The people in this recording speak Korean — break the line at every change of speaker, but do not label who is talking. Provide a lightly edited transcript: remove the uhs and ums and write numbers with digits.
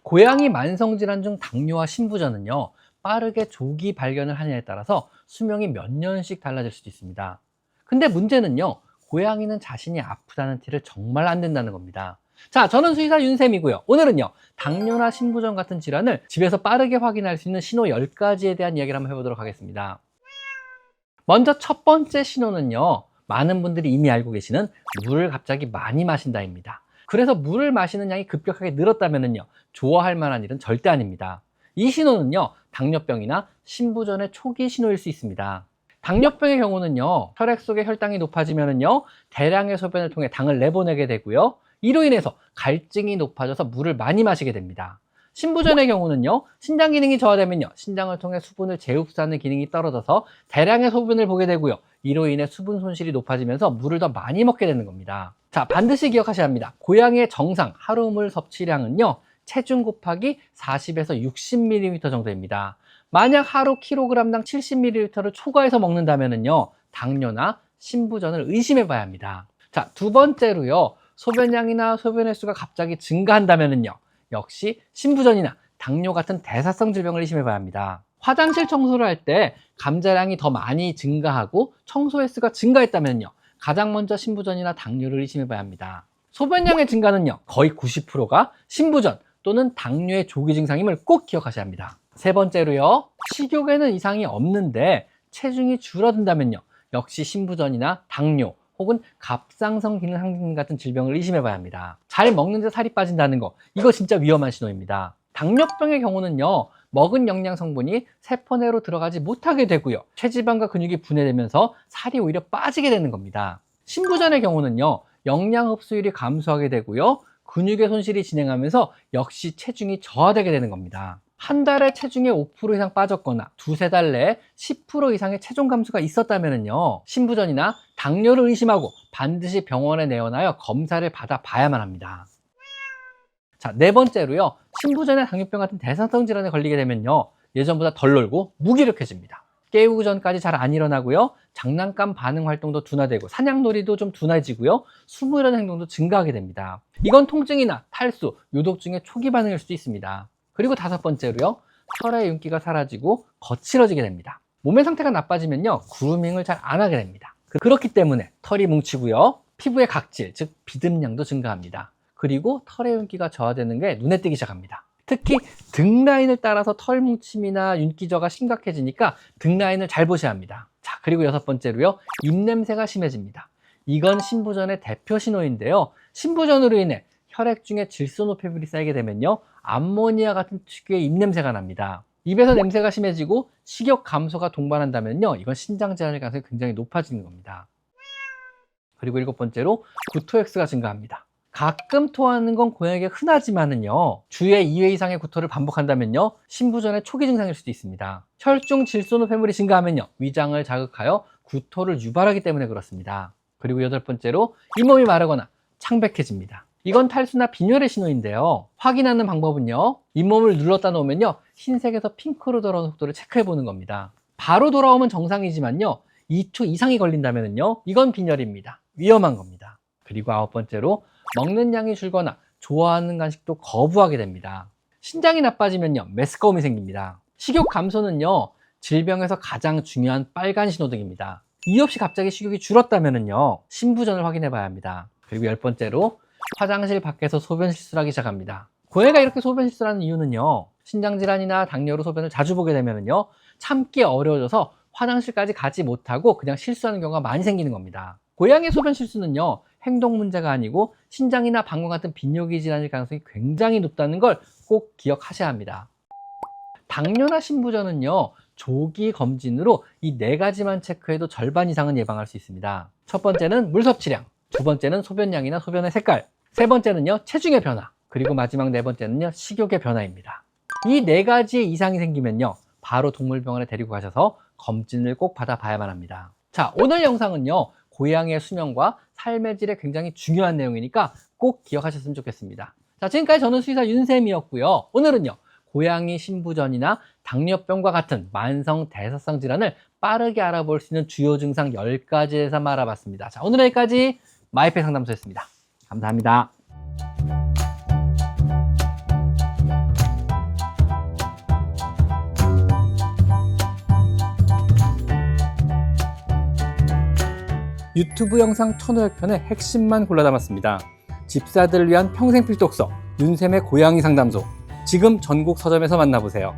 고양이 만성질환 중 당뇨와 신부전은요, 빠르게 조기 발견을 하느냐에 따라서 수명이 몇 년씩 달라질 수도 있습니다. 근데 문제는요, 고양이는 자신이 아프다는 티를 정말 안 낸다는 겁니다. 자, 저는 수의사 윤쌤이고요. 오늘은요, 당뇨나 신부전 같은 질환을 집에서 빠르게 확인할 수 있는 신호 10가지에 대한 이야기를 한번 해보도록 하겠습니다. 먼저 첫 번째 신호는요, 많은 분들이 이미 알고 계시는 물을 갑자기 많이 마신다입니다. 그래서 물을 마시는 양이 급격하게 늘었다면요, 좋아할 만한 일은 절대 아닙니다. 이 신호는요, 당뇨병이나 신부전의 초기 신호일 수 있습니다. 당뇨병의 경우는요, 혈액 속의 혈당이 높아지면요, 대량의 소변을 통해 당을 내보내게 되고요, 이로 인해서 갈증이 높아져서 물을 많이 마시게 됩니다. 신부전의 경우는요, 신장 기능이 저하되면요, 신장을 통해 수분을 재흡수하는 기능이 떨어져서 대량의 소변을 보게 되고요, 이로 인해 수분 손실이 높아지면서 물을 더 많이 먹게 되는 겁니다. 자, 반드시 기억하셔야 합니다. 고양이의 정상 하루 물 섭취량은요, 체중 곱하기 40에서 60ml 정도입니다. 만약 하루 kg당 70ml를 초과해서 먹는다면요, 당뇨나 신부전을 의심해 봐야 합니다. 자, 두 번째로요, 소변량이나 소변 횟수가 갑자기 증가한다면요, 역시 신부전이나 당뇨 같은 대사성 질병을 의심해 봐야 합니다. 화장실 청소를 할 때 감자량이 더 많이 증가하고 청소 횟수가 증가했다면요, 가장 먼저 신부전이나 당뇨를 의심해 봐야 합니다. 소변량의 증가는요, 거의 90%가 신부전 또는 당뇨의 조기 증상임을 꼭 기억하셔야 합니다. 세 번째로요, 식욕에는 이상이 없는데 체중이 줄어든다면요, 역시 신부전이나 당뇨 혹은 갑상선 기능 항진 같은 질병을 의심해 봐야 합니다. 잘 먹는데 살이 빠진다는 거, 이거 진짜 위험한 신호입니다. 당뇨병의 경우는요, 먹은 영양 성분이 세포 내로 들어가지 못하게 되고요, 체지방과 근육이 분해되면서 살이 오히려 빠지게 되는 겁니다. 신부전의 경우는요, 영양 흡수율이 감소하게 되고요, 근육의 손실이 진행하면서 역시 체중이 저하되게 되는 겁니다. 한 달에 체중의 5% 이상 빠졌거나 두세 달 내에 10% 이상의 체중 감소가 있었다면요, 신부전이나 당뇨를 의심하고 반드시 병원에 내원하여 검사를 받아 봐야만 합니다. 자, 네 번째로요, 신부전이나 당뇨병 같은 대사성 질환에 걸리게 되면요, 예전보다 덜 놀고 무기력해집니다. 깨우기 전까지 잘 안 일어나고요, 장난감 반응 활동도 둔화되고 사냥놀이도 좀 둔해지고요, 숨으려는 행동도 증가하게 됩니다. 이건 통증이나 탈수, 요독증의 초기 반응일 수도 있습니다. 그리고 다섯 번째로요, 털의 윤기가 사라지고 거칠어지게 됩니다. 몸의 상태가 나빠지면요, 그루밍을 잘 안 하게 됩니다. 그렇기 때문에 털이 뭉치고요, 피부의 각질, 즉 비듬량도 증가합니다. 그리고 털의 윤기가 저하되는 게 눈에 띄기 시작합니다. 특히 등 라인을 따라서 털 뭉침이나 윤기 저하가 심각해지니까 등 라인을 잘 보셔야 합니다. 자, 그리고 여섯 번째로요, 입냄새가 심해집니다. 이건 신부전의 대표 신호인데요, 신부전으로 인해 혈액 중에 질소노폐물이 쌓이게 되면요, 암모니아 같은 특유의 입냄새가 납니다. 입에서 냄새가 심해지고 식욕 감소가 동반한다면요, 이건 신장 질환의 가능성이 굉장히 높아지는 겁니다. 그리고 일곱 번째로 구토 횟수가 증가합니다. 가끔 토하는 건 고양이에게 흔하지만은요, 주에 2회 이상의 구토를 반복한다면요, 신부전의 초기 증상일 수도 있습니다. 혈중 질소노폐물이 증가하면요, 위장을 자극하여 구토를 유발하기 때문에 그렇습니다. 그리고 여덟 번째로 잇몸이 마르거나 창백해집니다. 이건 탈수나 빈혈의 신호인데요, 확인하는 방법은요, 잇몸을 눌렀다 놓으면요, 흰색에서 핑크로 돌아오는 속도를 체크해 보는 겁니다. 바로 돌아오면 정상이지만요, 2초 이상이 걸린다면요, 이건 빈혈입니다. 위험한 겁니다. 그리고 아홉 번째로 먹는 양이 줄거나 좋아하는 간식도 거부하게 됩니다. 신장이 나빠지면요, 메스꺼움이 생깁니다. 식욕 감소는요, 질병에서 가장 중요한 빨간 신호등입니다. 이유 없이 갑자기 식욕이 줄었다면요, 신부전을 확인해 봐야 합니다. 그리고 열 번째로 화장실 밖에서 소변 실수를 하기 시작합니다. 고양이가 이렇게 소변 실수를 하는 이유는요, 신장질환이나 당뇨로 소변을 자주 보게 되면요, 참기 어려워져서 화장실까지 가지 못하고 그냥 실수하는 경우가 많이 생기는 겁니다. 고양이 소변 실수는요, 행동 문제가 아니고 신장이나 방광 같은 비뇨기 질환일 가능성이 굉장히 높다는 걸 꼭 기억하셔야 합니다. 당뇨나 신부전은요, 조기 검진으로 이 네 가지만 체크해도 절반 이상은 예방할 수 있습니다. 첫 번째는 물 섭취량, 두 번째는 소변량이나 소변의 색깔, 세 번째는요, 체중의 변화, 그리고 마지막 네 번째는요, 식욕의 변화입니다. 이 네 가지 이상이 생기면요, 바로 동물병원에 데리고 가셔서 검진을 꼭 받아봐야만 합니다. 자, 오늘 영상은요, 고양이의 수명과 삶의 질에 굉장히 중요한 내용이니까 꼭 기억하셨으면 좋겠습니다. 자, 지금까지 저는 수의사 윤쌤이었고요. 오늘은요, 고양이 신부전이나 당뇨병과 같은 만성 대사성 질환을 빠르게 알아볼 수 있는 주요 증상 10가지에서 알아봤습니다. 자, 오늘 여기까지 마이펫 상담소였습니다. 감사합니다. 유튜브 영상 1500편의 핵심만 골라 담았습니다. 집사들을 위한 평생 필독서 윤쌤의 고양이 상담소, 지금 전국 서점에서 만나보세요.